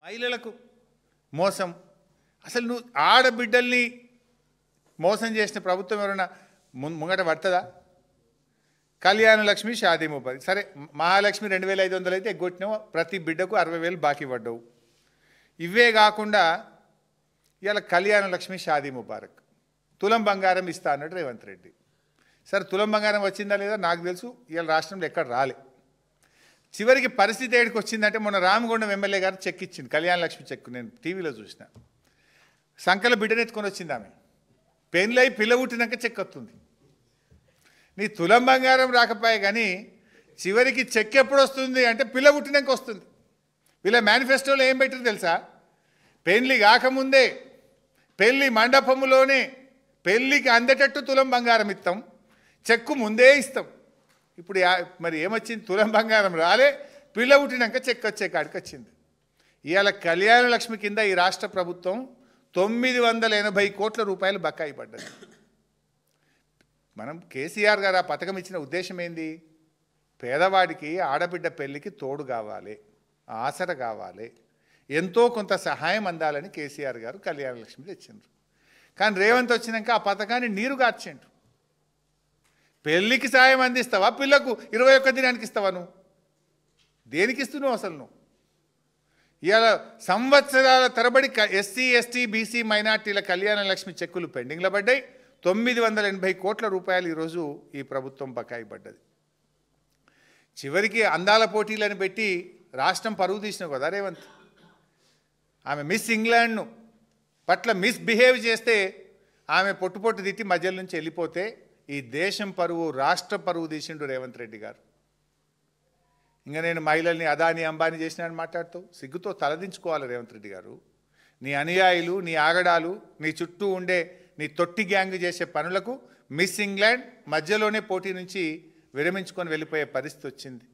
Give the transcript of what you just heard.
మహిళలకు మోసం. అసలు నువ్వు ఆడబిడ్డల్ని మోసం చేసిన ప్రభుత్వం ఎవరైనా ముంగట పడుతుందా? కళ్యాణ లక్ష్మి షాదీ ముబారక్, సరే మహాలక్ష్మి 2500 అయితే ఎగ్గొట్టినావు, ప్రతి బిడ్డకు 60,000 బాకీ పడ్డావు. ఇవే కాకుండా ఇవాళ కళ్యాణ లక్ష్మి షాదీ ముబారక్, తులం బంగారం ఇస్తా అన్నాడు రేవంత్ రెడ్డి. సరే తులం బంగారం వచ్చిందా లేదా నాకు తెలుసు, ఇవాళ రాష్ట్రంలో ఎక్కడ రాలే. చివరికి పరిస్థితి ఏడికి వచ్చిందంటే మొన్న రామగుండం ఎమ్మెల్యే గారు చెక్ ఇచ్చింది, కళ్యాణ లక్ష్మి చెక్, నేను టీవీలో చూసిన. సంకల బిడ్డను ఎత్తుకొని వచ్చింది ఆమె, పెళ్ళై పిల్ల పుట్టినాక చెక్ వస్తుంది. నీ తులం బంగారం రాకపోయే కానీ చివరికి చెక్ ఎప్పుడు వస్తుంది అంటే పిల్ల పుట్టినాక వస్తుంది. వీళ్ళ మేనిఫెస్టోలో ఏం పెట్టారు తెలుసా? పెళ్ళి కాకముందే పెళ్ళి మండపములోనే పెళ్ళికి అందేటట్టు తులం బంగారం ఇస్తాం, చెక్కు ముందే ఇస్తాం. ఇప్పుడు మరి ఏమొచ్చింది? తులం బంగారం రాలే, పిల్ల పుట్టినాక చెక్ వచ్చే కాడికి వచ్చింది. ఇవాళ కళ్యాణ లక్ష్మి కింద ఈ రాష్ట్ర ప్రభుత్వం 980 కోట్ల రూపాయలు బకాయి పడ్డది. మనం కేసీఆర్ గారు ఆ పథకం ఇచ్చిన ఉద్దేశం ఏంది? పేదవాడికి ఆడబిడ్డ పెళ్ళికి తోడు కావాలి, ఆసర కావాలి, ఎంతో కొంత సహాయం అందాలని కేసీఆర్ గారు కళ్యాణ లక్ష్మి తెచ్చిండ్రు. కానీ రేవంత్ వచ్చినాక ఆ పథకాన్ని నీరు గార్చిండ్రు. పెళ్ళికి సాయం అందిస్తావా, పిల్లకు 21 దినానికి ఇస్తావా? నువ్వు దేనికి ఇస్తున్నావు అసలు? నువ్వు ఇవాళ సంవత్సరాల తరబడి ఎస్సీ ఎస్టీ బీసీ మైనార్టీల కళ్యాణ లక్ష్మి చెక్కులు పెండింగ్లో పడ్డాయి. 980 కోట్ల రూపాయలు ఈరోజు ఈ ప్రభుత్వం బకాయి పడ్డది. చివరికి అందాల పోటీలను పెట్టి రాష్ట్రం పరువు తీసినావు కదా రేవంత్. ఆమె మిస్ ఇంగ్లాండ్ను పట్ల మిస్బిహేవ్ చేస్తే ఆమె పొట్టు తిట్టి మధ్యలో నుంచి వెళ్ళిపోతే ఈ దేశం పరువు, రాష్ట్ర పరువు తీసిండు రేవంత్ రెడ్డి గారు. ఇంకా నేను మహిళల్ని అదాని అంబానీ చేసినాను మాట్లాడుతావు, సిగ్గుతో తలదించుకోవాలి రేవంత్ రెడ్డి గారు. నీ అనుయాయులు, నీ ఆగడాలు, నీ చుట్టూ ఉండే నీ తొట్టి గ్యాంగ్ చేసే పనులకు మిస్ ఇంగ్లాండ్ మధ్యలోనే పోటీ నుంచి విరమించుకొని వెళ్ళిపోయే పరిస్థితి వచ్చింది.